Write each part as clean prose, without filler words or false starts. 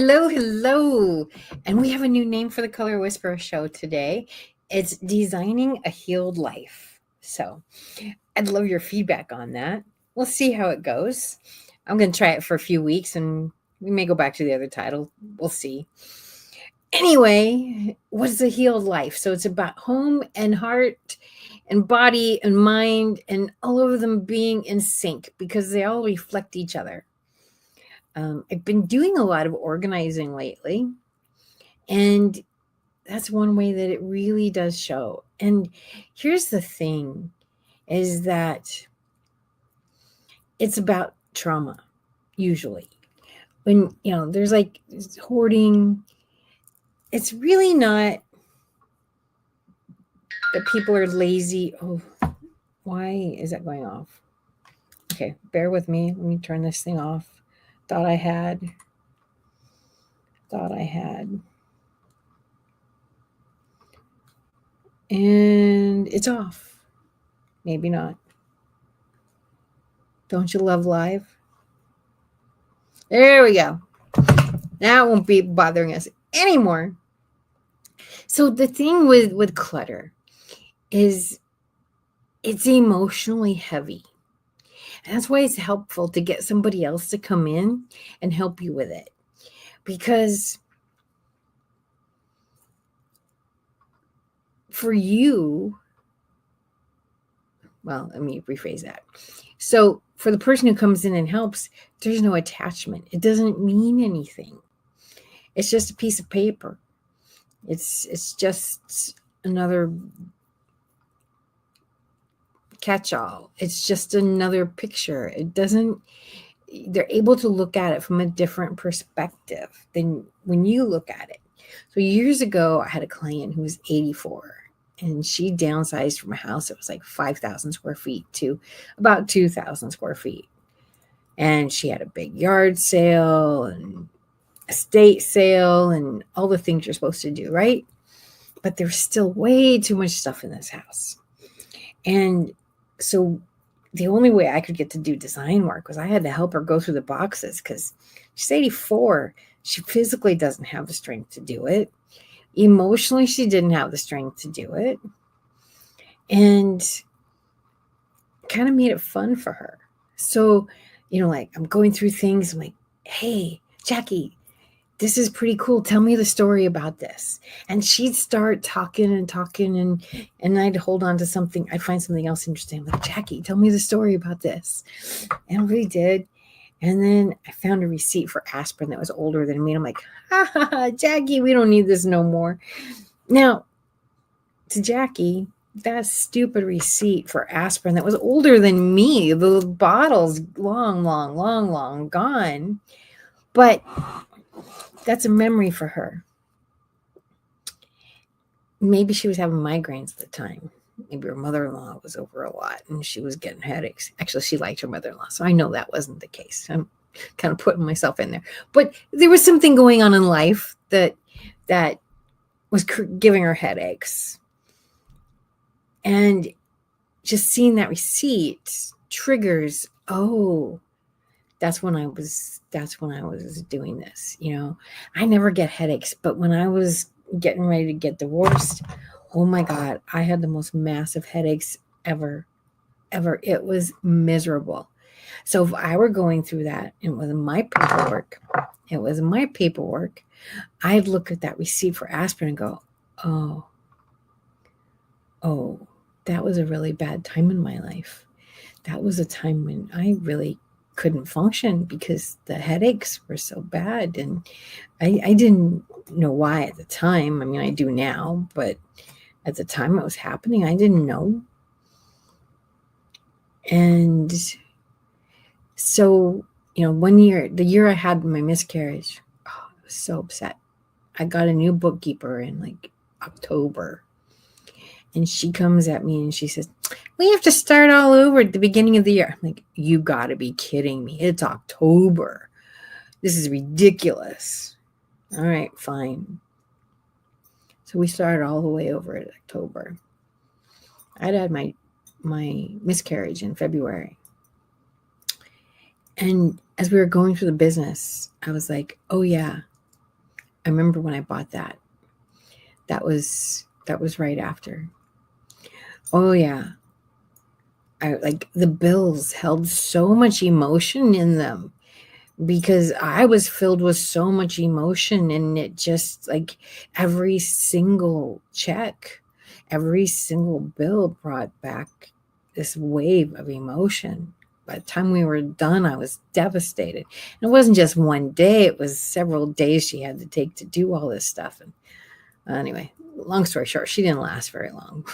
Hello, hello. And we have a new name for the Color Whisperer show today. It's Designing a Healed Life. So I'd love your feedback on that. We'll see how it goes. I'm going to try it for a few weeks and we may go back to the other title. We'll see. Anyway, what is a healed life? So it's about home and heart and body and mind and all of them being in sync because they all reflect each other. I've been doing a lot of organizing lately, and that's one way that it really does show. And here's the thing is that it's about trauma, usually. When, there's like hoarding, it's really not that people are lazy. Oh, why is that going off? Okay, bear with me. Let me turn this thing off. Thought I had. And it's off. Maybe not. Don't you love live? There we go. Now it won't be bothering us anymore. So the thing with clutter is it's emotionally heavy. And that's why it's helpful to get somebody else to come in and help you with it. Because for you, well, let me rephrase that. So for the person who comes in and helps, there's no attachment. It doesn't mean anything. It's just a piece of paper. It's just another catch-all. It's just another picture. They're able to look at it from a different perspective than when you look at it. So years ago, I had a client who was 84 and she downsized from a house that was like 5,000 square feet to about 2,000 square feet. And she had a big yard sale and estate sale and all the things you're supposed to do, right? But there's still way too much stuff in this house. And so the only way I could get to do design work was I had to help her go through the boxes because she's 84. She physically doesn't have the strength to do it. Emotionally, she didn't have the strength to do it. And kind of made it fun for her. So, like I'm going through things. I'm like, hey, Jackie, this is pretty cool. Tell me the story about this. And she'd start talking and I'd hold on to something. I'd find something else interesting. I'm like, Jackie, tell me the story about this. And I really did. And then I found a receipt for aspirin that was older than me. I'm like, Jackie, we don't need this no more. Now, to Jackie, that stupid receipt for aspirin that was older than me, the bottle's long gone. But that's a memory for her. Maybe she was having migraines at the time. Maybe her mother-in-law was over a lot and she was getting headaches. Actually, she liked her mother-in-law, so I know that wasn't the case. I'm kind of putting myself in there. But there was something going on in life that was giving her headaches. And just seeing that receipt triggers, that's when I was doing this. I never get headaches, but when I was getting ready to get divorced, oh my God, I had the most massive headaches ever. It was miserable. So if I were going through that, it was my paperwork, I'd look at that receipt for aspirin and go, oh, that was a really bad time in my life. That was a time when I really couldn't function because the headaches were so bad. And I didn't know why at the time. I mean, I do now, but at the time it was happening, I didn't know. And so, the year I had my miscarriage, I was so upset. I got a new bookkeeper in like October. And she comes at me and she says, we have to start all over at the beginning of the year. I'm like, you got to be kidding me. It's October. This is ridiculous. All right, fine. So we started all the way over at October. I'd had my miscarriage in February. And as we were going through the business, I was like, oh yeah, I remember when I bought that. That was right after. Oh yeah. Like the bills held so much emotion in them because I was filled with so much emotion, and it just like every single check, every single bill brought back this wave of emotion. By the time we were done, I was devastated. And it wasn't just one day, it was several days she had to take to do all this stuff. And anyway, long story short, she didn't last very long.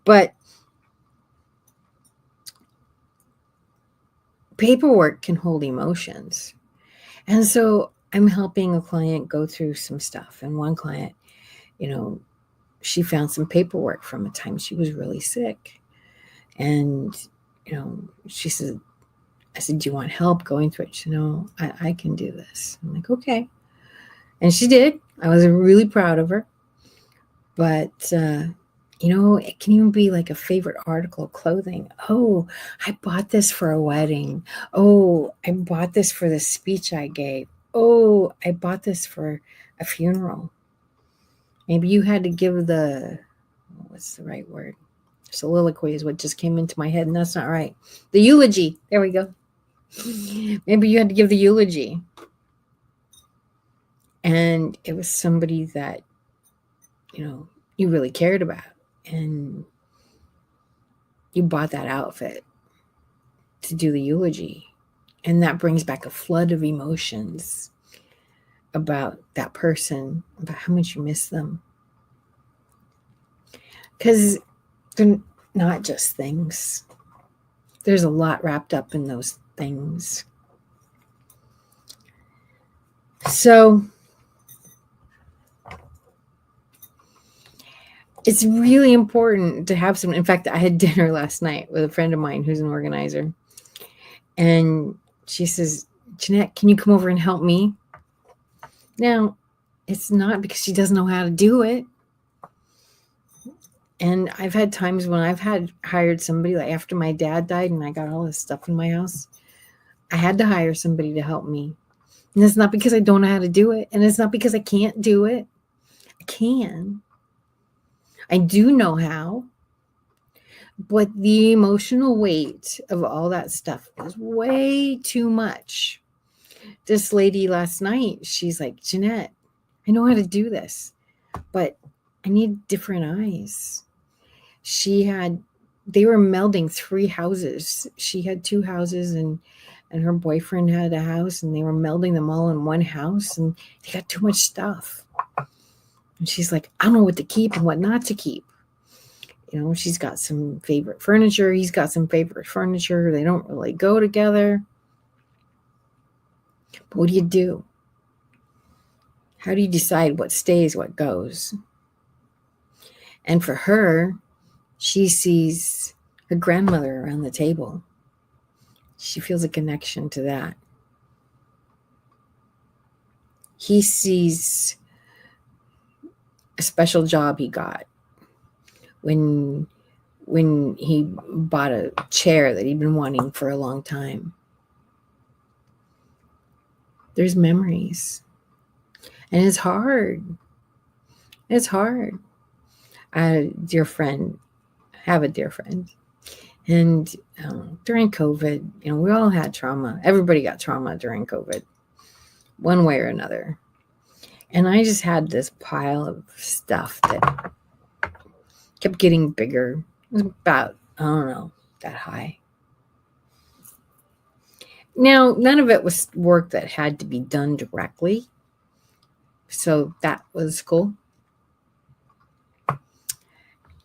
But paperwork can hold emotions. And so I'm helping a client go through some stuff. And one client, she found some paperwork from a time she was really sick. And, she said, I said, do you want help going through it? She said, no, I can do this. I'm like, okay. And she did. I was really proud of her. But, it can even be like a favorite article of clothing. Oh, I bought this for a wedding. Oh, I bought this for the speech I gave. Oh, I bought this for a funeral. Maybe you had to give what's the right word? Soliloquy is what just came into my head, and that's not right. The eulogy. There we go. Maybe you had to give the eulogy. And it was somebody that, you really cared about. And you bought that outfit to do the eulogy. And that brings back a flood of emotions about that person, about how much you miss them. Because they're not just things. There's a lot wrapped up in those things. So it's really important to have some. In fact, I had dinner last night with a friend of mine who's an organizer. And she says, Jeanette, can you come over and help me? Now, it's not because she doesn't know how to do it. And I've had times when I've hired somebody, like after my dad died and I got all this stuff in my house, I had to hire somebody to help me. And it's not because I don't know how to do it. And it's not because I can't do it. I can. I do know how. But the emotional weight of all that stuff is way too much. This lady last night, she's like, Jeanette, I know how to do this, but I need different eyes. They were melding 3 houses. She had 2 houses and her boyfriend had a house, and they were melding them all in one house, and they got too much stuff. And she's like, I don't know what to keep and what not to keep. She's got some favorite furniture. He's got some favorite furniture. They don't really go together. But what do you do? How do you decide what stays, what goes? And for her, she sees her grandmother around the table. She feels a connection to that. He sees a special job he got when he bought a chair that he'd been wanting for a long time. There's memories. And it's hard. It's hard. I have a dear friend. And during COVID, we all had trauma. Everybody got trauma during COVID, one way or another. And I just had this pile of stuff that kept getting bigger. It was about, that high. Now, none of it was work that had to be done directly. So that was cool.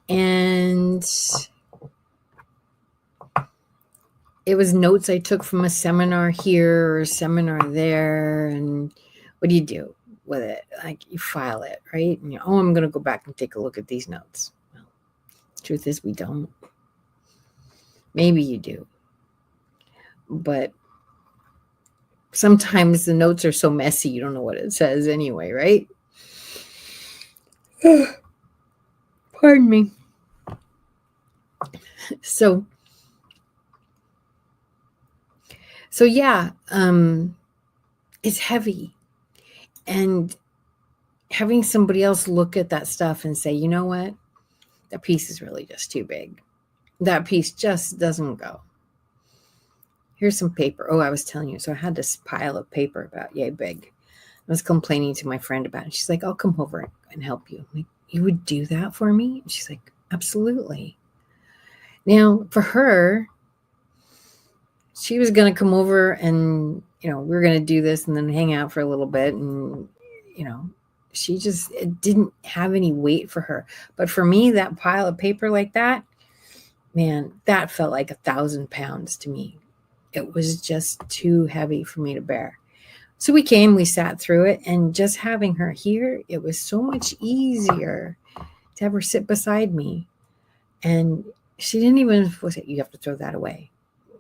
And it was notes I took from a seminar here or a seminar there. And what do you do with it? Like, you file it, right? And I'm going to go back and take a look at these notes. Well, the truth is, we don't. Maybe you do. But sometimes the notes are so messy, you don't know what it says anyway, right? Pardon me. So yeah, it's heavy. And having somebody else look at that stuff and say, you know what? That piece is really just too big. That piece just doesn't go. Here's some paper. Oh, I was telling you. So I had this pile of paper about yay big. I was complaining to my friend about it. She's like, I'll come over and help you. I'm like, you would do that for me? And she's like, absolutely. Now, for her, she was going to come over and, we were going to do this and then hang out for a little bit. And, she just it didn't have any weight for her. But for me, that pile of paper like that, man, that felt like 1,000 pounds to me. It was just too heavy for me to bear. So we sat through it, and just having her here, it was so much easier to have her sit beside me. And she didn't even say, you have to throw that away.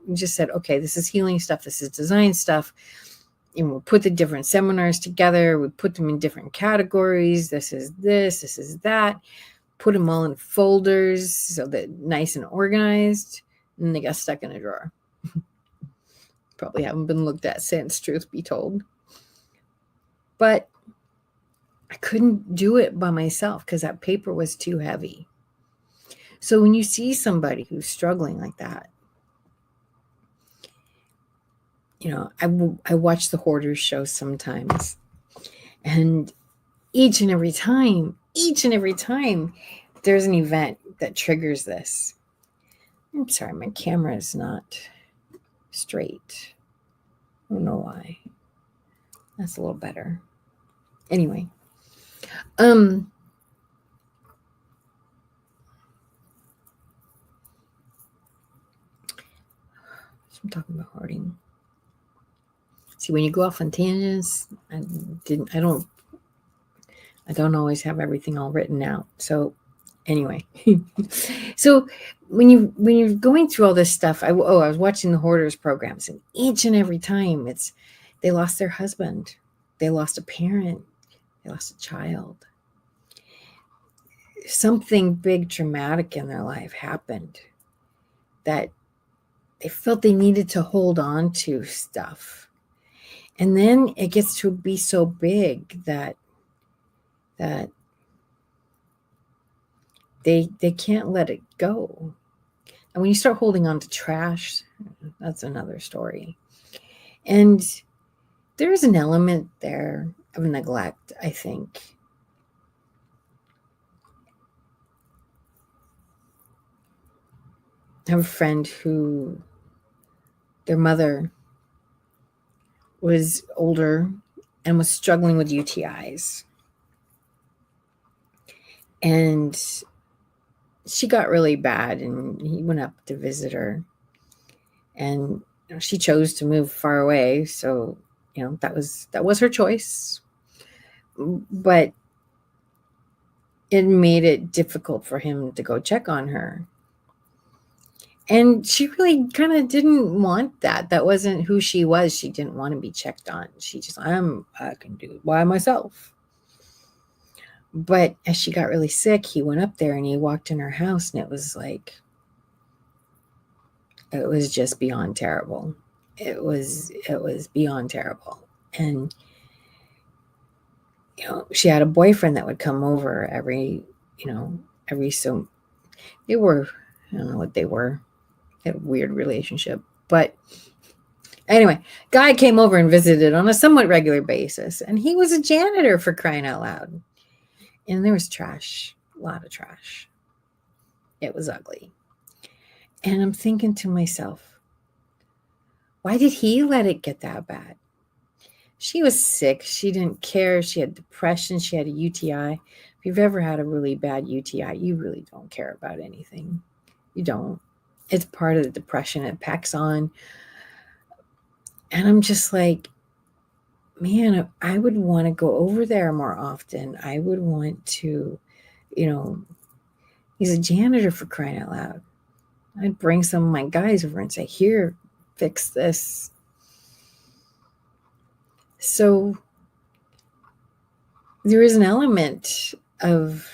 We just said, okay, this is healing stuff. This is design stuff. And we'll put the different seminars together. We put them in different categories. This is that. Put them all in folders so that nice and organized. And they got stuck in a drawer. Probably haven't been looked at since, truth be told. But I couldn't do it by myself because that paper was too heavy. So when you see somebody who's struggling like that, I watch the Hoarders show sometimes. And each and every time, there's an event that triggers this. I'm sorry, my camera is not straight. I don't know why. That's a little better. Anyway. I'm talking about hoarding. See, when you go off on tangents, I don't always have everything all written out. So anyway, so when you're going through all this stuff, I was watching the Hoarders programs, and each and every time they lost their husband, they lost a parent, they lost a child. Something big, traumatic in their life happened that they felt they needed to hold on to stuff. And then it gets to be so big that they can't let it go. And when you start holding on to trash, that's another story. And there's an element there of neglect, I think. I have a friend who their mother was older and was struggling with UTIs. And she got really bad, and he went up to visit her. And she chose to move far away, so that was her choice. But it made it difficult for him to go check on her. And she really kind of didn't want that. That wasn't who she was. She didn't want to be checked on. She just, I can do it by myself. But as she got really sick, he went up there and he walked in her house, and it was just beyond terrible. It was beyond terrible. And she had a boyfriend that would come over every so they were, I don't know what they were. They had a weird relationship. But anyway, guy came over and visited on a somewhat regular basis, and he was a janitor, for crying out loud. And there was trash, a lot of trash. It was ugly. And I'm thinking to myself, why did he let it get that bad? She was sick. She didn't care. She had depression. She had a UTI. If you've ever had a really bad UTI, you really don't care about anything. You don't. It's part of the depression. It packs on. And I'm just like, man, I would want to go over there more often. I would want to, he's a janitor, for crying out loud. I'd bring some of my guys over and say, here, fix this. So there is an element of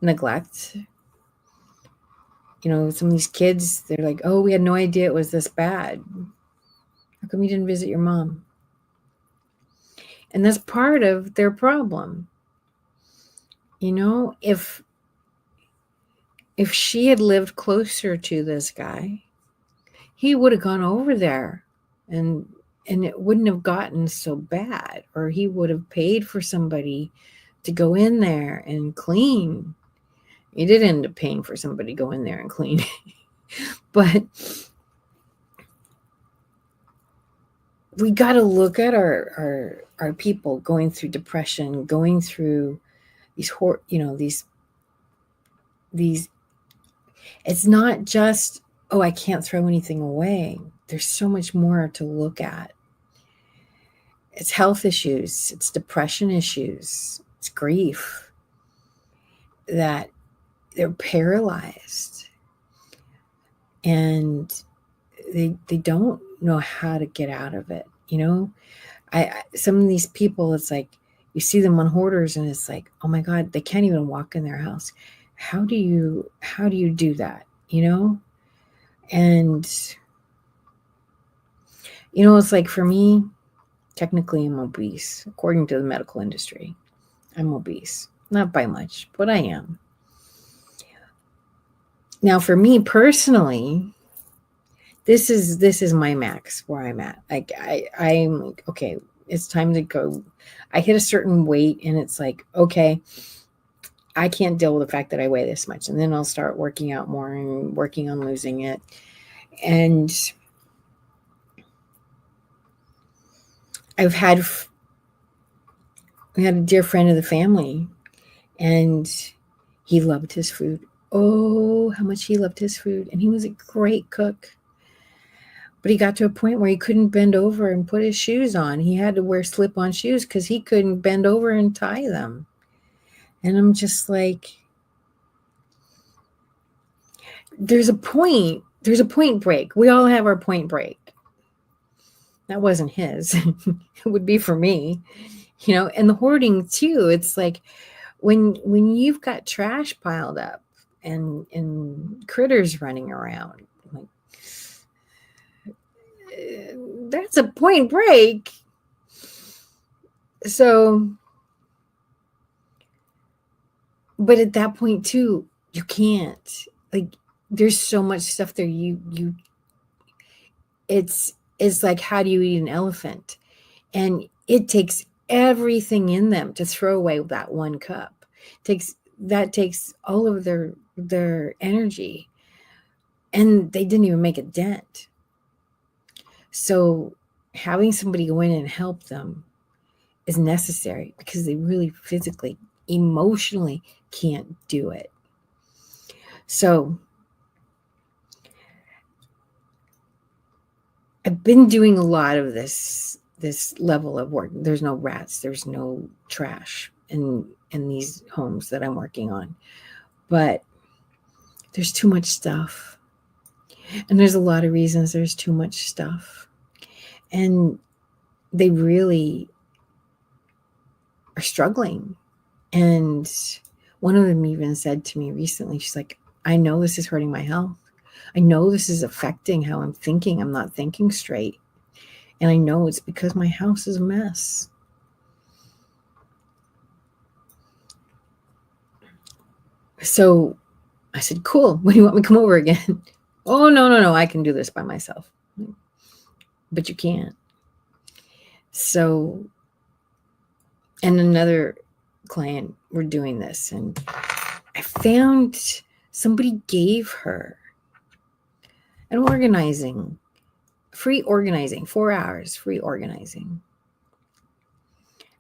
neglect. Some of these kids, they're like, oh, we had no idea it was this bad. How come you didn't visit your mom? And that's part of their problem. You know, if she had lived closer to this guy, he would have gone over there, and it wouldn't have gotten so bad, or he would have paid for somebody to go in there and clean. He did end up paying for somebody to go in there and clean. But we got to look at our people going through depression, going through these these it's not just, oh, I can't throw anything away. There's so much more to look at. It's health issues, it's depression issues, it's grief, that they're paralyzed and they don't know how to get out of it. You know, some of these people, it's like you see them on Hoarders and it's like, oh my God, they can't even walk in their house. How do you do that? You know? And you know, it's like, for me, technically I'm obese. According to the medical industry, I'm obese. Not by much, but I am. Now, for me personally, this is my max where I'm at. Like I'm like, okay, it's time to go. I hit a certain weight and it's like, okay, I can't deal with the fact that I weigh this much. And then I'll start working out more and working on losing it. And we had a dear friend of the family, and he loved his food. Oh, how much he loved his food. And he was a great cook. But he got to a point where he couldn't bend over and put his shoes on. He had to wear slip-on shoes because he couldn't bend over and tie them. And I'm just like, there's a point break. We all have our point break. That wasn't his. It would be for me, you know. And the hoarding too, it's like when you've got trash piled up and critters running around, like, that's a point break. So, but at that point too, you can't, like, there's so much stuff there. It's like, how do you eat an elephant? And it takes everything in them to throw away that one cup. That takes all of their energy, and they didn't even make a dent. So having somebody go in and help them is necessary because they really physically, emotionally can't do it. So I've been doing a lot of this level of work. There's no rats, there's no trash in these homes that I'm working on, but there's too much stuff. And there's a lot of reasons there's too much stuff. And they really are struggling. And one of them even said to me recently, she's like, I know this is hurting my health. I know this is affecting how I'm thinking. I'm not thinking straight. And I know it's because my house is a mess. So I said, cool. When do you want me to come over again? Oh, no. I can do this by myself. But you can't. So, and another client, we're doing this. And I found somebody gave her an free organizing, 4 hours, free organizing.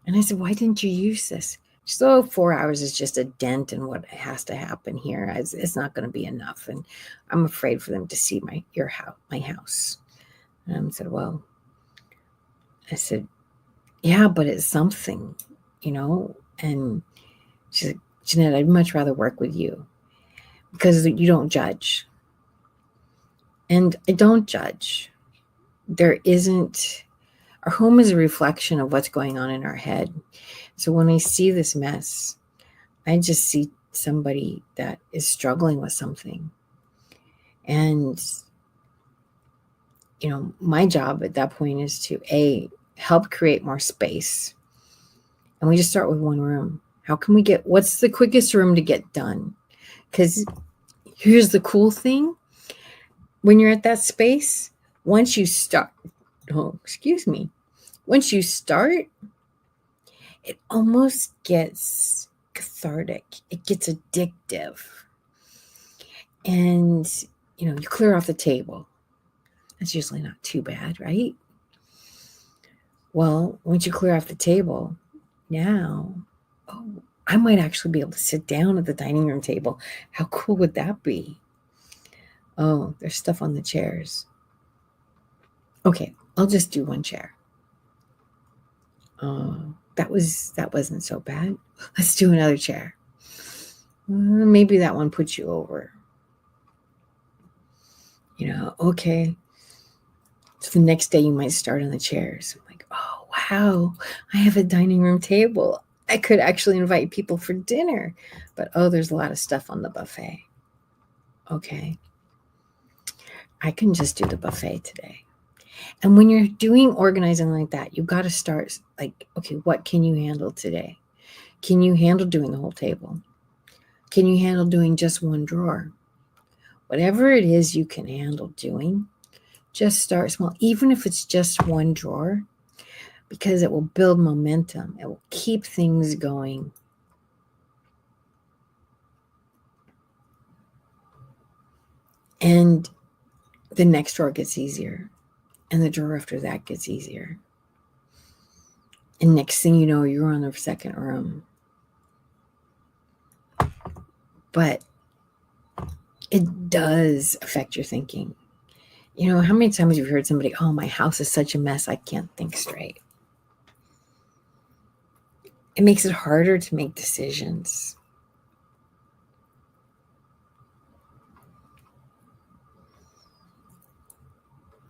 And I said, why didn't you use this? She said, oh, 4 hours is just a dent in what has to happen here. It's not going to be enough. And I'm afraid for them to see my house. And I said, well, yeah, but it's something, you know. And she said, Jeanette, I'd much rather work with you because you don't judge. And I don't judge. Our home is a reflection of what's going on in our head. So when I see this mess, I just see somebody that is struggling with something. And, you know, my job at that point is to help create more space and we just start with one room. How can we what's the quickest room to get done? Because here's the cool thing. When you're at that space, once you start, once you start, it almost gets cathartic. It gets addictive. And, you clear off the table. That's usually not too bad, right? Well, once you clear off the table, now, I might actually be able to sit down at the dining room table. How cool would that be? Oh, there's stuff on the chairs. Okay, I'll just do one chair. That wasn't so bad. Let's do another chair. Maybe that one puts you over. Okay. So the next day you might start on the chairs. I'm like, oh, wow, I have a dining room table. I could actually invite people for dinner. But, there's a lot of stuff on the buffet. Okay. I can just do the buffet today. And when you're doing organizing like that, you've got to start like, okay, what can you handle today? Can you handle doing the whole table? Can you handle doing just one drawer? Whatever it is you can handle doing, just start small, even if it's just one drawer, because it will build momentum. It will keep things going. And the next drawer gets easier. And the drawer after that gets easier. And next thing you know, you're on the second room. But it does affect your thinking. How many times you've heard somebody, oh, my house is such a mess, I can't think straight. It makes it harder to make decisions.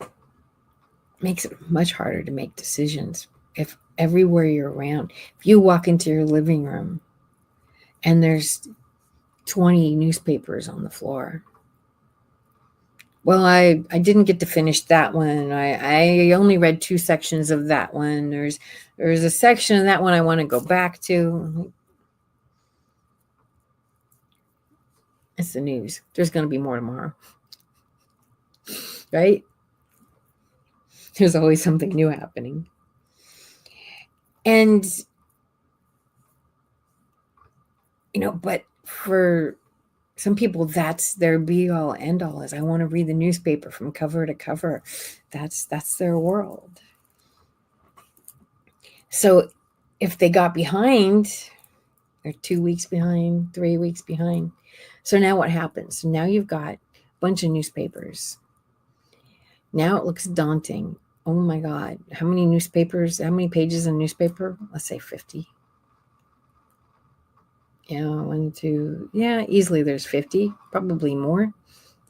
It makes it much harder to make decisions. If everywhere you're around, if you walk into your living room and there's 20 newspapers on the floor. Well, I didn't get to finish that one. I only read 2 sections of that one. There's a section of that one I want to go back to. It's the news. There's going to be more tomorrow. Right? There's always something new happening. And, but for some people, that's their be-all, end-all is I want to read the newspaper from cover to cover. That's their world. So if they got behind, they're 2 weeks behind, 3 weeks behind. So now what happens? So now you've got a bunch of newspapers. Now it looks daunting. Oh my God. How many newspapers? How many pages in a newspaper? Let's say 50. Yeah, 1, 2. Yeah, easily there's 50, probably more.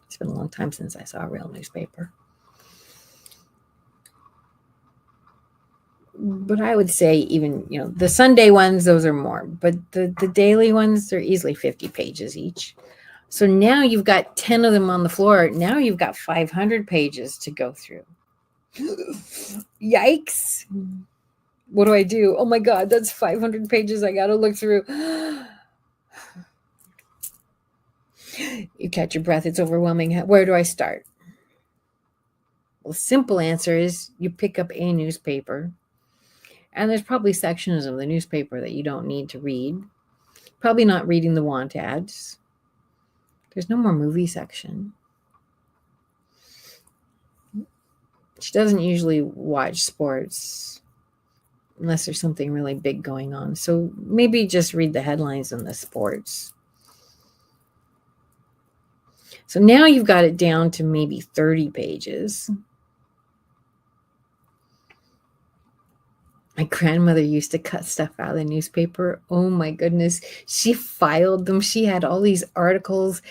It's been a long time since I saw a real newspaper. But I would say even, the Sunday ones, those are more. But the daily ones, they're easily 50 pages each. So now you've got 10 of them on the floor. Now you've got 500 pages to go through. Yikes. What do I do? Oh my God, that's 500 pages I got to look through. You catch your breath. It's overwhelming. Where do I start? Well, the simple answer is you pick up a newspaper. And there's probably sections of the newspaper that you don't need to read. Probably not reading the want ads. There's no more movie section. She doesn't usually watch sports unless there's something really big going on. So maybe just read the headlines in the sports. So now you've got it down to maybe 30 pages. My grandmother used to cut stuff out of the newspaper. Oh my goodness. She filed them. She had all these articles.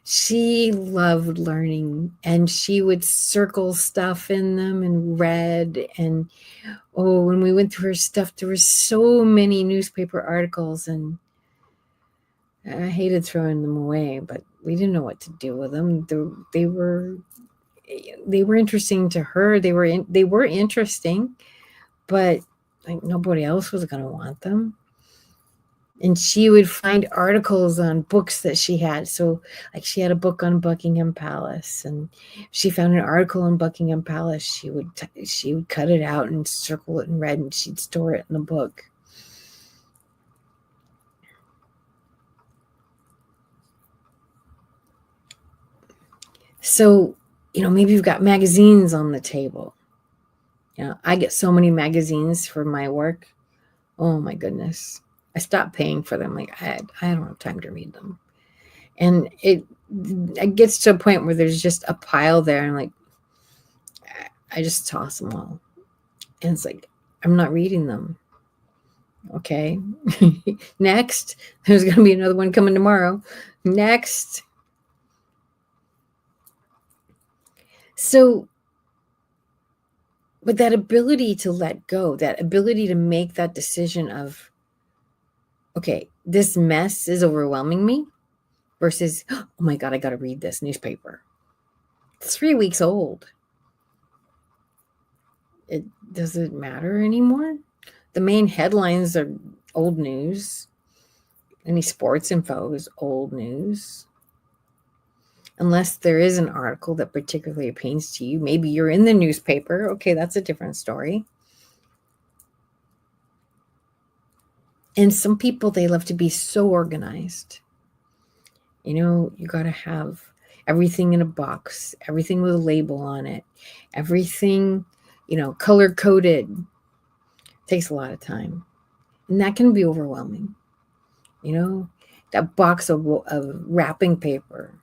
She loved learning, and she would circle stuff in them and read. And when we went through her stuff, there were so many newspaper articles, and I hated throwing them away, but we didn't know what to do with them. They were interesting to her. They were interesting, but like nobody else was going to want them. And she would find articles on books that she had. So, like, she had a book on Buckingham Palace, and she found an article on Buckingham Palace. She would cut it out and circle it in red, and she'd store it in the book. So, maybe you've got magazines on the table. I get so many magazines for my work. Oh my goodness. I stopped paying for them. Like, I don't have time to read them. And it gets to a point where there's just a pile there, and like, I just toss them all. And it's like, I'm not reading them. Okay. Next. There's going to be another one coming tomorrow. Next. So, but that ability to let go, that ability to make that decision of, okay, this mess is overwhelming me, versus, oh my God, I got to read this newspaper. It's 3 weeks old. It doesn't matter anymore. The main headlines are old news. Any sports info is old news. Unless there is an article that particularly appeals to you. Maybe you're in the newspaper. Okay, that's a different story. And some people, they love to be so organized. You got to have everything in a box, everything with a label on it, everything, color coded. Takes a lot of time. And that can be overwhelming. That box of wrapping paper.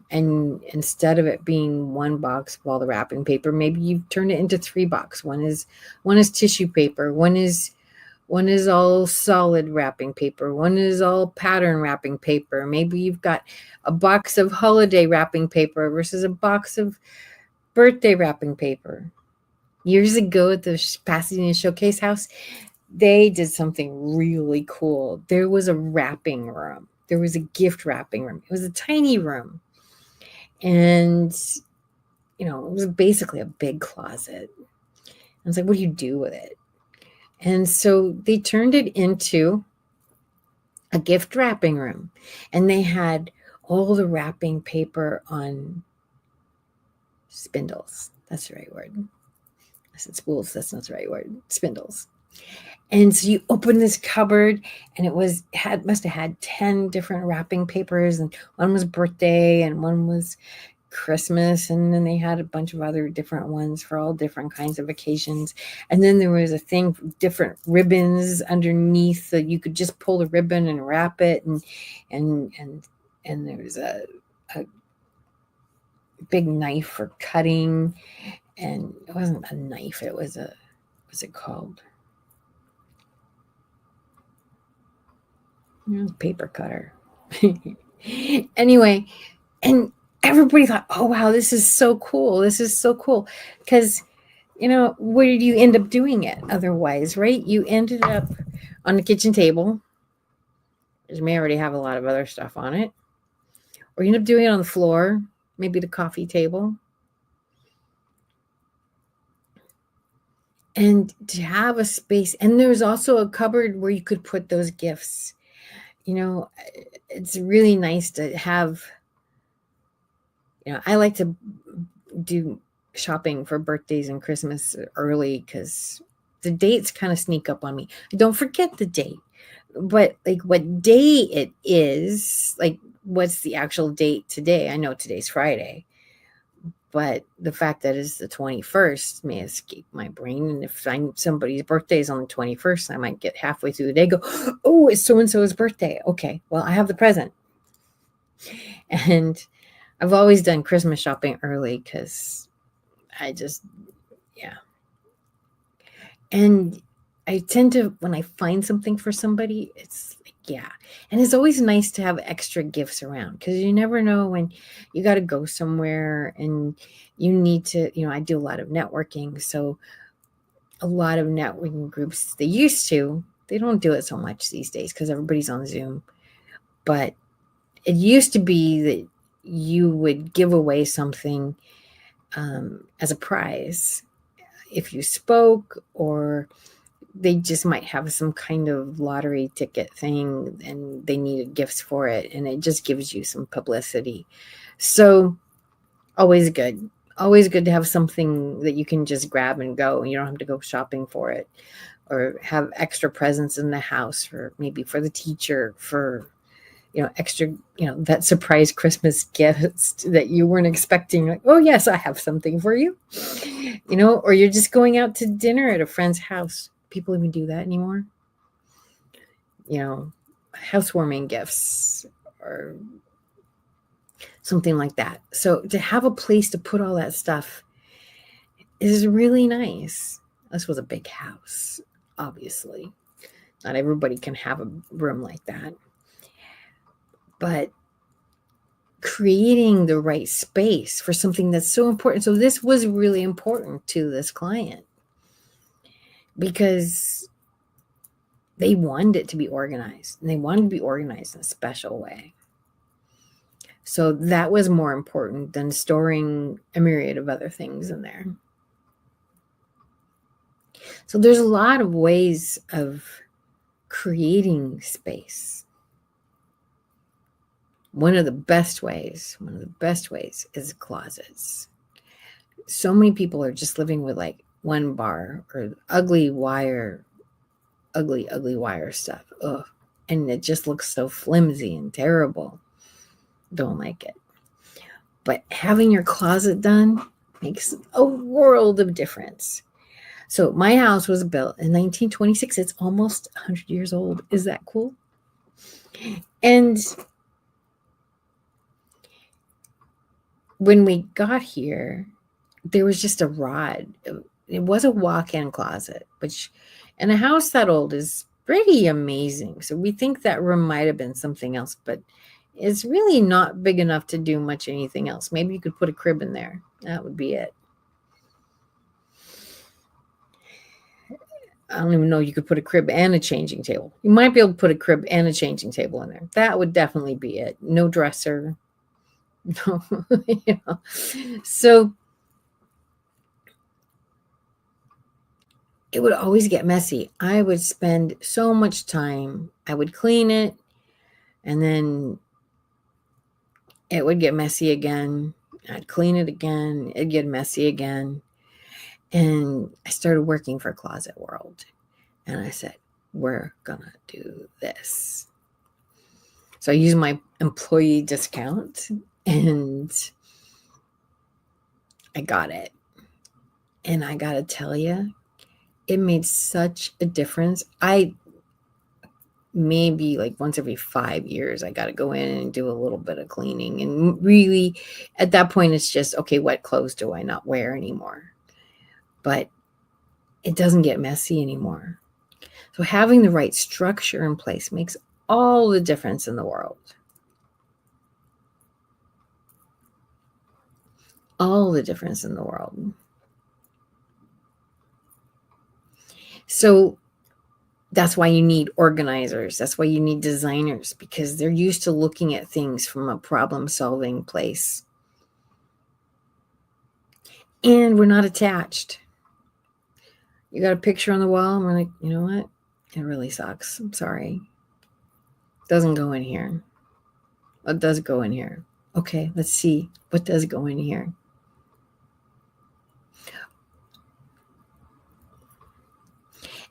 And instead of it being one box of all the wrapping paper, maybe you've turned it into 3 boxes. One is tissue paper. One is all solid wrapping paper. One is all pattern wrapping paper. Maybe you've got a box of holiday wrapping paper versus a box of birthday wrapping paper. Years ago at the Pasadena Showcase House, they did something really cool. There was a wrapping room. There was a gift wrapping room. It was a tiny room. And, it was basically a big closet. I was like, what do you do with it? And so they turned it into a gift wrapping room. And they had all the wrapping paper on spindles. That's the right word. I said spools. That's not the right word. Spindles. And so you open this cupboard, and must have had 10 different wrapping papers, and one was birthday and one was Christmas, and then they had a bunch of other different ones for all different kinds of occasions. And then there was a thing for different ribbons underneath that you could just pull the ribbon and wrap it, and there was a big knife for cutting, and it wasn't a knife, it was what's it called? Paper cutter. Anyway, and everybody thought, oh, wow, this is so cool. This is so cool. Because, where did you end up doing it otherwise, right? You ended up on the kitchen table. You may already have a lot of other stuff on it. Or you end up doing it on the floor, maybe the coffee table. And to have a space. And there's also a cupboard where you could put those gifts. It's really nice to have, I like to do shopping for birthdays and Christmas early because the dates kind of sneak up on me. I don't forget the date, but like what day it is, like what's the actual date today? I know today's Friday, but the fact that it's the 21st may escape my brain. And if somebody's birthday is on the 21st, I might get halfway through the day, go, oh, it's so-and-so's birthday. Okay, well, I have the present. And I've always done Christmas shopping early because yeah. And I tend to, when I find something for somebody, it's like, yeah. And it's always nice to have extra gifts around because you never know when you got to go somewhere and you need to, I do a lot of networking. So a lot of networking groups, they don't do it so much these days because everybody's on Zoom. But it used to be that you would give away something as a prize if you spoke, or they just might have some kind of lottery ticket thing and they needed gifts for it, and it just gives you some publicity. So always good. Always good to have something that you can just grab and go, and you don't have to go shopping for it, or have extra presents in the house for maybe for the teacher, for extra, that surprise Christmas gift that you weren't expecting. Like, oh yes, I have something for you. Or you're just going out to dinner at a friend's house. People even do that anymore. Housewarming gifts or something like that. So to have a place to put all that stuff is really nice. This was a big house, obviously. Not everybody can have a room like that. But creating the right space for something that's so important. So this was really important to this client because they wanted it to be organized, and they wanted to be organized in a special way. So that was more important than storing a myriad of other things in there. So there's a lot of ways of creating space. One of the best ways is closets. So many people are just living with like one bar or ugly wire stuff. Ugh. And it just looks so flimsy and terrible. Don't like it. But having your closet done makes a world of difference. So my house was built in 1926. It's almost 100 years old. Is that cool? And when we got here, there was just a rod. It was a walk-in closet, which in a house that old is pretty amazing. So we think that room might have been something else, but it's really not big enough to do much anything else. Maybe you could put a crib in there. That would be it. I don't even know you could put a crib and a changing table. You might be able to put a crib and a changing table in there. That would definitely be it. No dresser. No. So it would always get messy. I would spend so much time. I would clean it, and then it would get messy again. I'd clean it again. It'd get messy again. And I started working for Closet World. And I said, we're going to do this. So I used my employee discount, and I got it. And I got to tell you, it made such a difference. Maybe like once every 5 years, I got to go in and do a little bit of cleaning. And really, at that point, it's just, okay, what clothes do I not wear anymore? But it doesn't get messy anymore. So having the right structure in place makes all the difference in the world. All the difference in the world. So that's why you need organizers. That's why you need designers, because they're used to looking at things from a problem-solving place. And we're not attached. You got a picture on the wall, and we're like, you know what? It really sucks. I'm sorry. It doesn't go in here. What does go in here? Okay, let's see. What does go in here?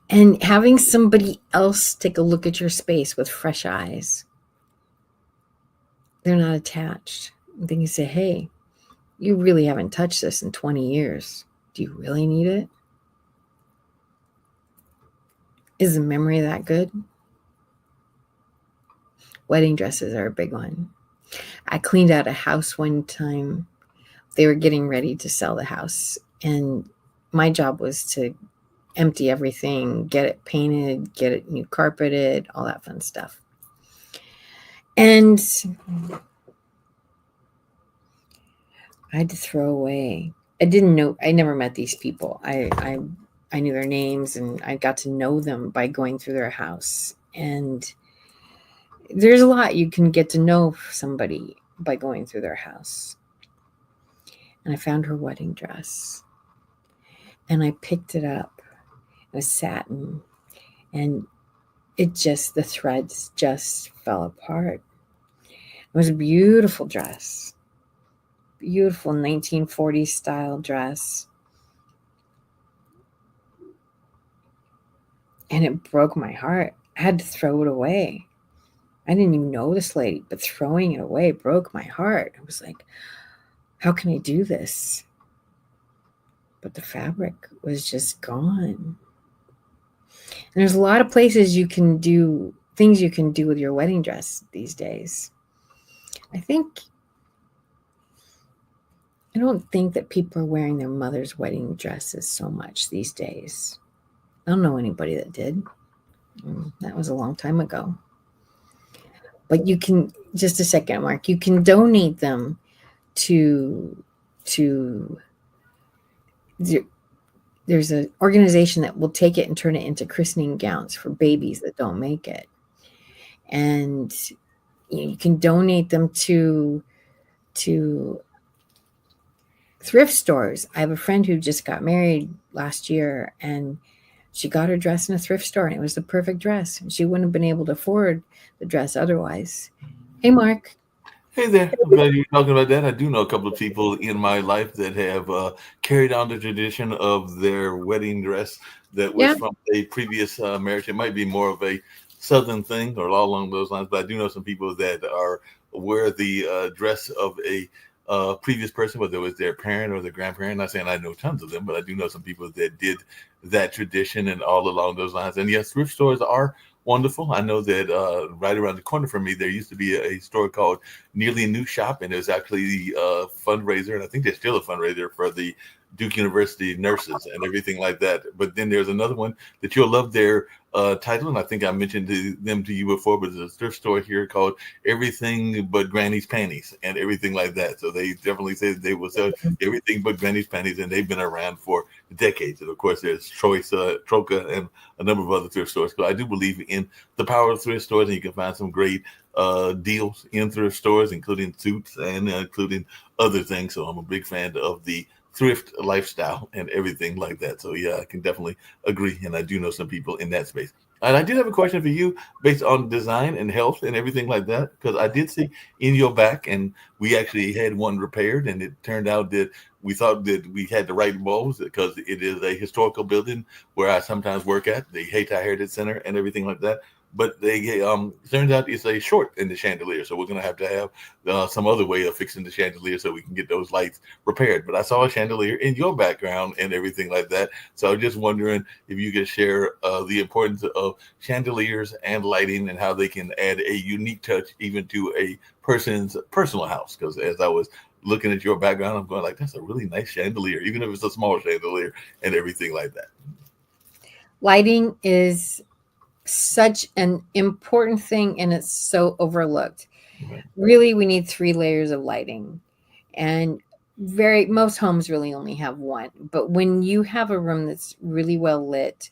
And having somebody else take a look at your space with fresh eyes. They're not attached. And then you say, hey, you really haven't touched this in 20 years. Do you really need it? Is the memory that good? Wedding dresses are a big one. I cleaned out a house one time. They were getting ready to sell the house. And my job was to empty everything, get it painted, get it new carpeted, all that fun stuff. And I had to throw away. I didn't know. I never met these people. I knew their names, and I got to know them by going through their house. And there's a lot you can get to know somebody by going through their house. And I found her wedding dress, and I picked it up. It was satin, And the threads just fell apart. It was a beautiful dress, beautiful 1940s style dress. And it broke my heart. I had to throw it away. I didn't even know this lady, but throwing it away broke my heart. I was like, how can I do this? But the fabric was just gone. And there's a lot of places you can do things you can do with your wedding dress these days. I don't think that people are wearing their mother's wedding dresses so much these days. I don't know anybody that did. That was a long time ago. But you can, just a second, Mark, you can donate them to there's an organization that will take it and turn it into christening gowns for babies that don't make it. And you can donate them to thrift stores. I have a friend who just got married last year, and she got her dress in a thrift store, and it was the perfect dress. She wouldn't have been able to afford the dress otherwise. Hey, Mark. Hey there. I'm glad you were talking about that. I do know a couple of people in my life that have carried on the tradition of their wedding dress that was Yeah. from a previous marriage. It might be more of a southern thing or all along those lines, but I do know some people that are wear the dress of a previous person, whether it was their parent or their grandparent. Not saying I know tons of them, but I do know some people that did that tradition and all along those lines. And yes, thrift stores are wonderful. I know that right around the corner from me, there used to be a store called Nearly New Shop, and it was actually the fundraiser, and I think they're still a fundraiser for the Duke University nurses and everything like that. But then there's another one that you'll love their title, and I think I mentioned them to you before, but there's a thrift store here called Everything But Granny's Panties and everything like that. So they definitely say they will sell everything but Granny's Panties, and they've been around for decades. And of course, there's Choice, Troca, and a number of other thrift stores. So I do believe in the power of thrift stores, and you can find some great deals in thrift stores, including suits and including other things. So I'm a big fan of the thrift lifestyle and everything like that. So yeah, I can definitely agree, and I do know some people in that space. And I did have a question for you based on design and health and everything like that, because I did see in your back, and we actually had one repaired, and it turned out that we thought that we had the right bulbs because it is a historical building where I sometimes work at, the Hayti Heritage Center and everything like that. But they turns out it's a short in the chandelier, so we're gonna have to have some other way of fixing the chandelier so we can get those lights repaired. But I saw a chandelier in your background and everything like that, so I'm just wondering if you could share the importance of chandeliers and lighting and how they can add a unique touch even to a person's personal house. Because as I was looking at your background, I'm going like, that's a really nice chandelier, even if it's a small chandelier and everything like that. Lighting is such an important thing, and it's so overlooked. Right. Really, we need 3 layers of lighting. And most homes really only have one. But when you have a room that's really well lit,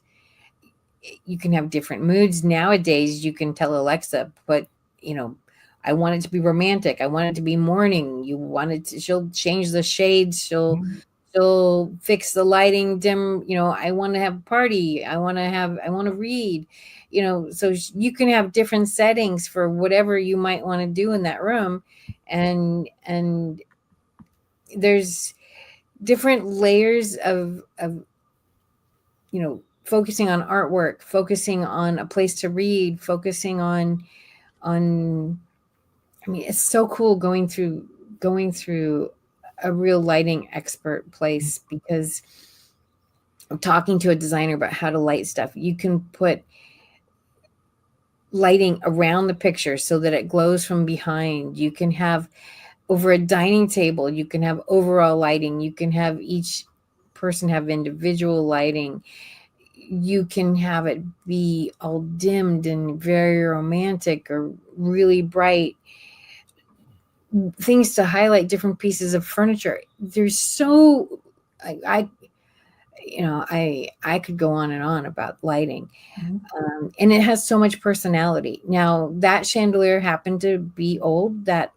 you can have different moods. Nowadays, you can tell Alexa, but you know, I want it to be romantic. I want it to be morning. You want it to, she'll change the shades. She'll fix the lighting dim. I want to have a party. I want to read. So you can have different settings for whatever you might want to do in that room. And there's different layers of focusing on artwork, focusing on a place to read, focusing on I mean, it's so cool going through a real lighting expert place, because I'm talking to a designer about how to light stuff. You can put lighting around the picture so that it glows from behind. You can have over a dining table, you can have overall lighting. You can have each person have individual lighting. You can have it be all dimmed and very romantic or really bright, things to highlight different pieces of furniture. There's so I I could go on and on about lighting. And it has so much personality. Now, that chandelier happened to be old. That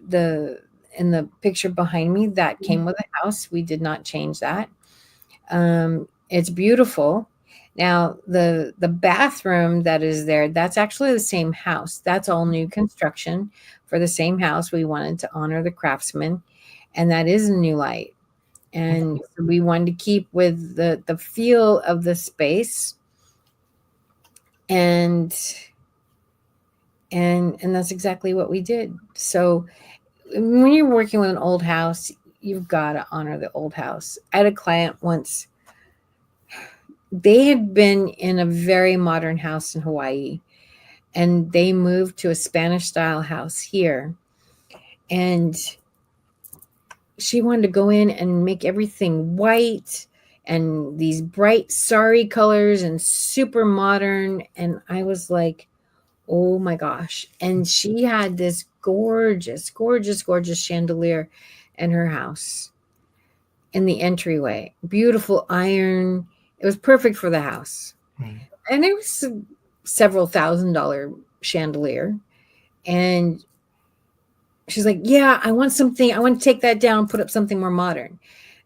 the in the picture behind me, that came with a house. We did not change that. It's beautiful. Now, the bathroom that is there, that's actually the same house. That's all new construction for the same house. We wanted to honor the craftsman, and that is a new light. And so we wanted to keep with the feel of the space, and that's exactly what we did. So when you're working with an old house, you've got to honor the old house. I had a client once. They had been in a very modern house in Hawaii, and they moved to a Spanish style house here. And she wanted to go in and make everything white and these bright sari colors and super modern. And I was like, oh my gosh. And she had this gorgeous, gorgeous, gorgeous chandelier in her house in the entryway. Beautiful iron. It was perfect for the house. Right. And it was a several $1,000 chandelier. And she's like, yeah, I want to take that down and put up something more modern.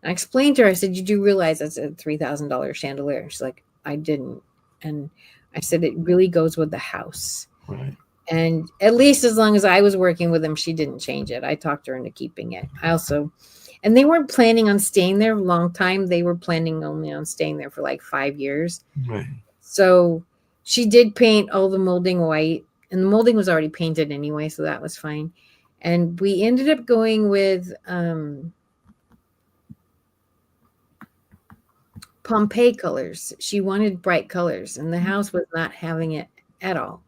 And I explained to her, I said, you do realize that's a $3,000 chandelier? She's like, I didn't. And I said, it really goes with the house. Right. And at least as long as I was working with them, she didn't change it. I talked her into keeping it. And they weren't planning on staying there a long time. They were planning only on staying there for like 5 years. Right. So she did paint all the molding white, and the molding was already painted anyway, so that was fine. And we ended up going with Pompeii colors. She wanted bright colors, and the house was not having it at all.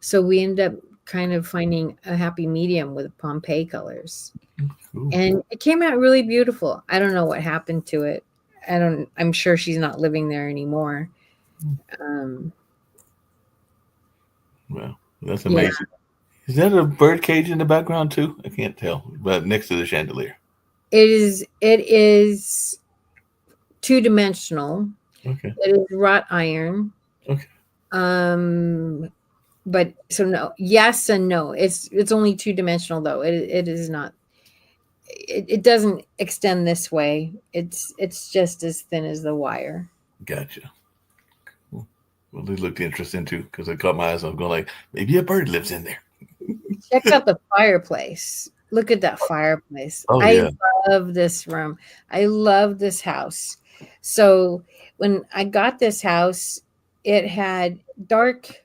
So we ended up kind of finding a happy medium with Pompeii colors. Cool. And it came out really beautiful. I don't know what happened to it. I'm sure she's not living there anymore. Well, that's amazing. Yeah. Is that a bird cage in the background too? I can't tell, but next to the chandelier. It is 2-dimensional. Okay. It is wrought iron. Okay. But so no, yes and no. It's only 2-dimensional though. It is not. It doesn't extend this way. It's just as thin as the wire. Gotcha. Cool. Well, it looked interesting too because it caught my eyes. I'm going like, maybe a bird lives in there. Check out the fireplace. Look at that fireplace. Oh, yeah. I love this room. I love this house. So when I got this house, it had dark.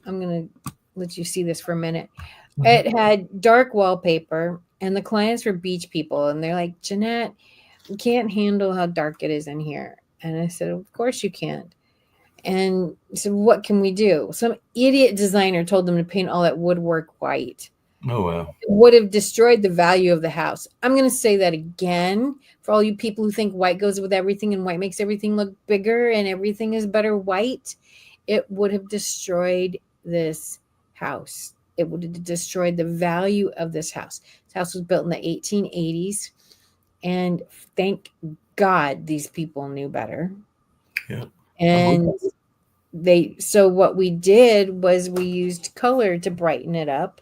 I'm going to let you see this for a minute. It had dark wallpaper, and the clients were beach people. And they're like, Jeanette, we can't handle how dark it is in here. And I said, of course you can't. And so what can we do? Some idiot designer told them to paint all that woodwork white. Oh, wow. It would have destroyed the value of the house. I'm going to say that again for all you people who think white goes with everything and white makes everything look bigger and everything is better white. It would have destroyed this house. It would have destroyed the value of this house. This house was built in the 1880s. And thank God these people knew better. Yeah. And so what we did was we used color to brighten it up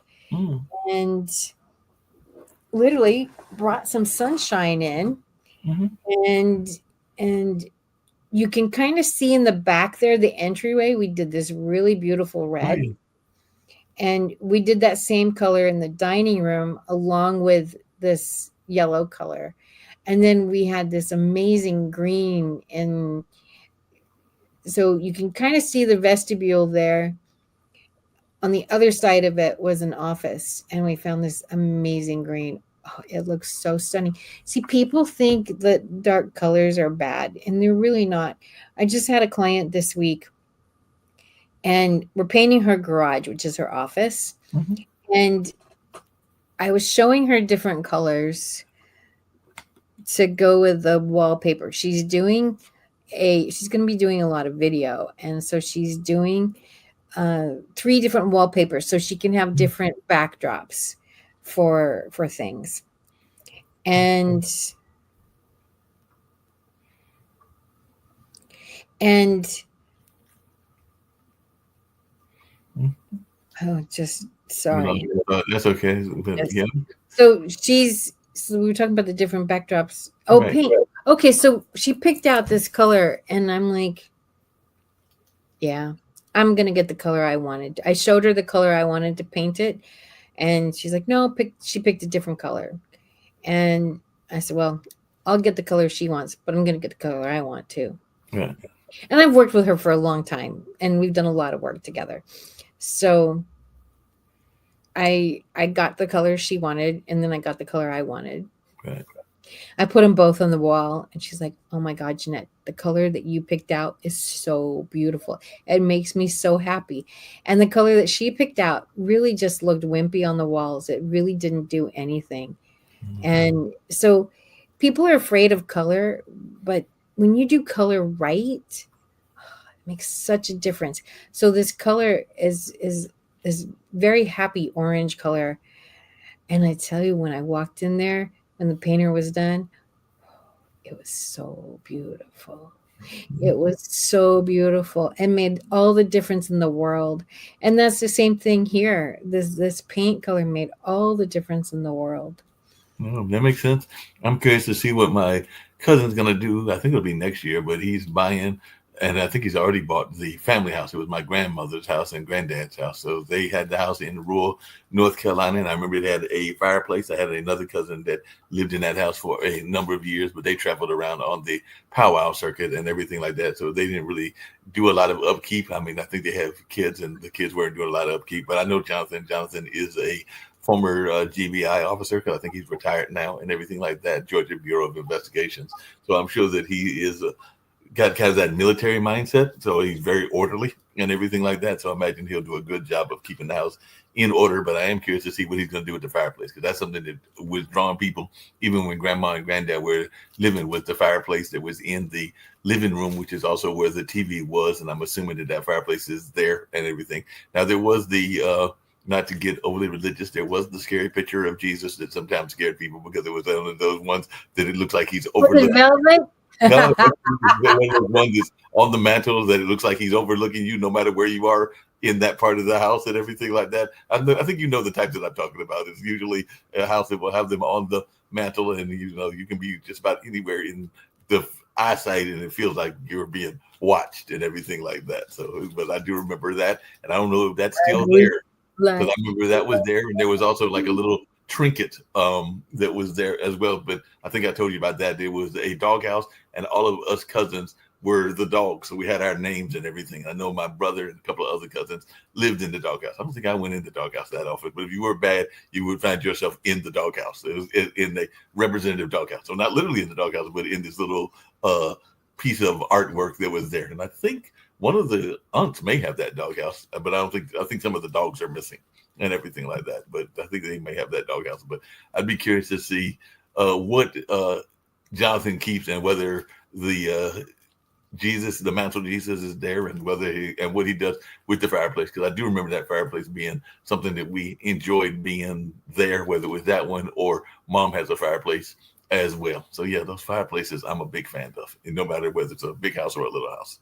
and literally brought some sunshine in. And you can kind of see in the back there, the entryway, we did this really beautiful red. Right. And we did that same color in the dining room along with this yellow color. And then we had this amazing green. And so you can kind of see the vestibule there. On the other side of it was an office. And we found this amazing green. Oh, it looks so stunning. See, people think that dark colors are bad, and they're really not. I just had a client this week, and we're painting her garage, which is her office. And I was showing her different colors to go with the wallpaper. She's going to be doing a lot of video. And so she's doing 3 different wallpapers so she can have different backdrops for things. And just sorry. That's okay. Yes. Yeah. So we were talking about the different backdrops. Oh, right. Paint. Okay, so she picked out this color, and I'm like, Yeah. I'm gonna get the color I wanted. I showed her the color I wanted to paint it, and she's like, "No, she picked a different color." And I said, "Well, I'll get the color she wants, but I'm gonna get the color I want too." Yeah. And I've worked with her for a long time, and we've done a lot of work together. So I got the color she wanted, and then I got the color I wanted. Right. I put them both on the wall, and she's like, "Oh my God, Jeanette, the color that you picked out is so beautiful. It makes me so happy." And the color that she picked out really just looked wimpy on the walls. It really didn't do anything. Mhm. And so people are afraid of color, but when you do color right, it makes such a difference. So this color is very happy orange color. And I tell you, when I walked in there, when the painter was done, it was so beautiful. It was so beautiful and made all the difference in the world. And that's the same thing here. This paint color made all the difference in the world. Well, that makes sense. I'm curious to see what my cousin's gonna do. I think it'll be next year, but he's buying, and I think he's already bought the family house. It was my grandmother's house and granddad's house. So they had the house in rural North Carolina, and I remember it had a fireplace. I had another cousin that lived in that house for a number of years, but they traveled around on the powwow circuit and everything like that. So they didn't really do a lot of upkeep. I mean, I think they have kids, and the kids weren't doing a lot of upkeep. But I know Jonathan. Jonathan is a former GBI officer, because I think he's retired now and everything like that, Georgia Bureau of Investigations. So I'm sure that he is got kind of that military mindset. So he's very orderly and everything like that. So I imagine he'll do a good job of keeping the house in order. But I am curious to see what he's going to do with the fireplace, because that's something that was drawing people, even when grandma and granddad were living, with the fireplace that was in the living room, which is also where the TV was. And I'm assuming that that fireplace is there and everything. Now, there was the not to get overly religious, there was the scary picture of Jesus that sometimes scared people, because it was one of those ones that it looks like he's Was it overlooking. velvet? No, one of those ones that's on the mantle that it looks like he's overlooking you no matter where you are in that part of the house and everything like that. I think you know the type that I'm talking about. It's usually a house that will have them on the mantle, and you can be just about anywhere in the eyesight, and it feels like you're being watched and everything like that. So, but I do remember that, and I don't know if that's still there, because I remember that was there, and there was also like a little trinket that was there as well. But I think I told you about that. There was a doghouse, and all of us cousins were the dogs, so we had our names and everything. I know my brother and a couple of other cousins lived in the doghouse. I don't think I went in the doghouse that often, but if you were bad, you would find yourself in the doghouse. It was in the representative doghouse, so not literally in the doghouse, but in this little piece of artwork that was there. And I think one of the aunts may have that doghouse, but I think some of the dogs are missing and everything like that. But I think they may have that doghouse. But I'd be curious to see what Jonathan keeps, and whether the the mantle Jesus is there, and what he does with the fireplace. Because I do remember that fireplace being something that we enjoyed being there, whether it was that one or Mom has a fireplace as well. So yeah, those fireplaces I'm a big fan of, and no matter whether it's a big house or a little house.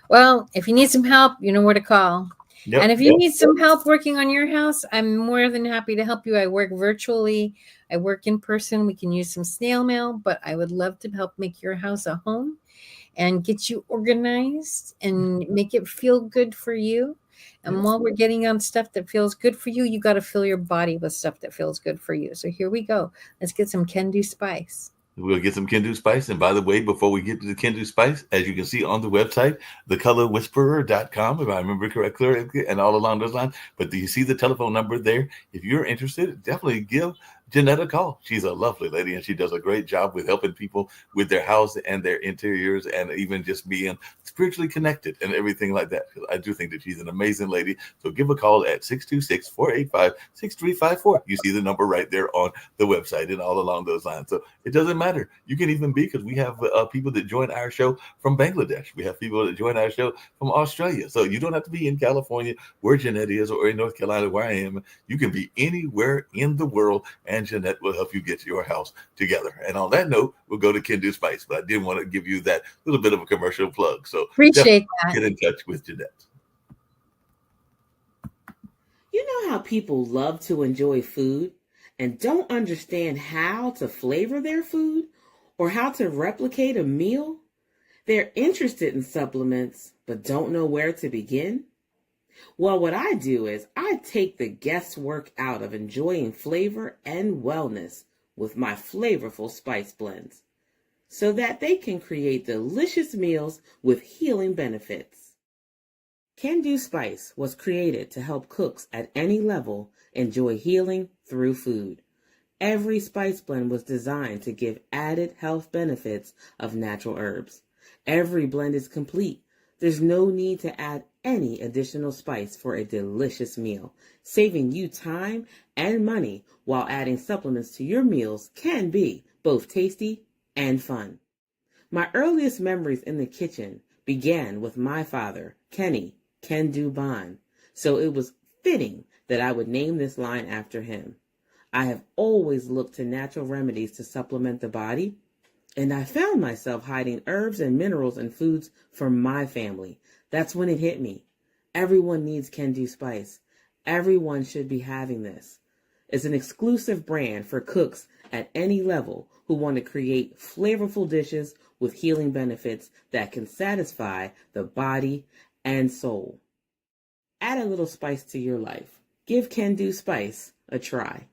Well, if you need some help, you know where to call. Yep. And if you need some help working on your house, I'm more than happy to help you. I work virtually, I work in person. We can use some snail mail, but I would love to help make your house a home and get you organized and make it feel good for you. And while we're getting on stuff that feels good for you, you got to fill your body with stuff that feels good for you. So here we go. Let's get some Kendu Spice. We'll get some Kendu Spice. And by the way, before we get to the Kendu Spice, as you can see on the website, thecolorwhisperer.com, if I remember correctly, and all along those lines. But do you see the telephone number there? If you're interested, definitely give Jeanette a call. She's a lovely lady, and she does a great job with helping people with their house and their interiors, and even just being spiritually connected and everything like that. I do think that she's an amazing lady. So give a call at 626-485-6354. You see the number right there on the website and all along those lines. So it doesn't matter. You can even be, because we have people that join our show from Bangladesh. We have people that join our show from Australia. So you don't have to be in California where Jeanette is, or in North Carolina where I am. You can be anywhere in the world, and Jeanette will help you get your house together. And on that note, we'll go to Kendu Spice. But I did want to give you that little bit of a commercial plug. So appreciate that. Get in touch with Jeanette. You know how people love to enjoy food and don't understand how to flavor their food or how to replicate a meal? They're interested in supplements but don't know where to begin? Well, what I do is I take the guesswork out of enjoying flavor and wellness with my flavorful spice blends so that they can create delicious meals with healing benefits. Can Do Spice was created to help cooks at any level enjoy healing through food. Every spice blend was designed to give added health benefits of natural herbs. Every blend is complete. There's no need to add any additional spice for a delicious meal. Saving you time and money while adding supplements to your meals can be both tasty and fun. My earliest memories in the kitchen began with my father, Kenny Can Do Bond, so it was fitting that I would name this line after him. I have always looked to natural remedies to supplement the body, and I found myself hiding herbs and minerals in foods for my family. That's when it hit me. Everyone needs Can Do Spice. Everyone should be having this. It's an exclusive brand for cooks at any level who want to create flavorful dishes with healing benefits that can satisfy the body and soul. Add a little spice to your life. Give Can Do Spice a try.